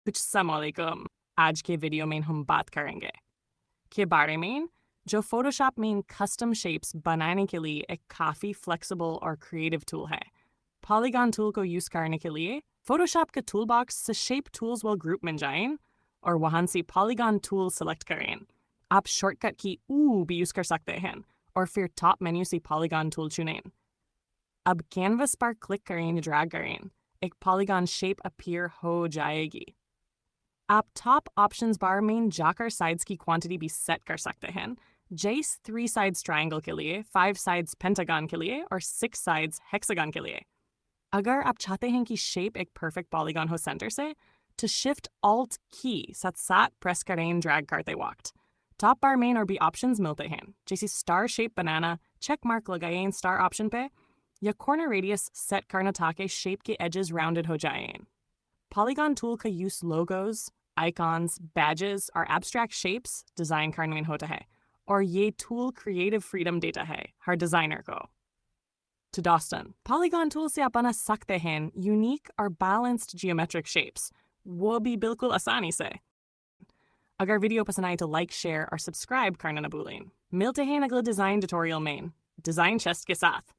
अस्सलामुअलैकुम। आज के वीडियो में हम बात करेंगे के बारे में जो फोटोशॉप में कस्टम शेप्स बनाने के लिए एक काफ़ी फ्लेक्सिबल और क्रिएटिव टूल है। पॉलीगॉन टूल को यूज़ करने के लिए फोटोशॉप के टूल बॉक्स से शेप टूल्स वाल ग्रुप में जाएं और वहाँ से पॉलीगॉन टूल सेलेक्ट करें। आप शॉर्टकट की ऊ भी यूज़ कर सकते हैं और फिर टॉप मेन्यू से पॉलीगॉन टूल चुनें। अब कैनवस पर क्लिक करें, ड्रैग करें, एक पॉलीगॉन शेप अपीयर हो जाएगी। आप टॉप ऑप्शंस बार में जाकर साइड्स की क्वांटिटी भी सेट कर सकते हैं, जैसे 3 साइड्स ट्रायंगल के लिए, 5 साइड्स पेंटागन के लिए और 6 साइड्स हेक्सागन के लिए। अगर आप चाहते हैं कि शेप एक परफेक्ट पॉलीगॉन हो सेंटर से, तो शिफ्ट ऑल्ट की साथ साथ प्रेस करें ड्रैग करते वक्त। टॉप बार में और भी ऑप्शंस मिलते हैं, जैसे स्टार शेप बनाना, चेक मार्क लगाएं स्टार ऑप्शन पे, या कॉर्नर रेडियस सेट करना ताकि शेप के एजेस राउंडेड हो जाएं। पॉलीगॉन टूल का यूज लोगोज, आइकॉन्स, बैजेस और एब्स्ट्रैक्ट शेप्स डिज़ाइन करने में होता है, और ये टूल क्रिएटिव फ्रीडम देता है हर डिज़ाइनर को। तो दोस्तन, पॉलीगॉन टूल से आप बना सकते हैं यूनिक और बैलेंस्ड जियोमेट्रिक शेप्स, वो भी बिल्कुल आसानी से। अगर वीडियो पसंद आए तो लाइक, शेयर और सब्सक्राइब करना न भूलें। मिलते हैं अगले डिज़ाइन ट्यूटोरियल में, डिज़ाइन चेस्ट के साथ।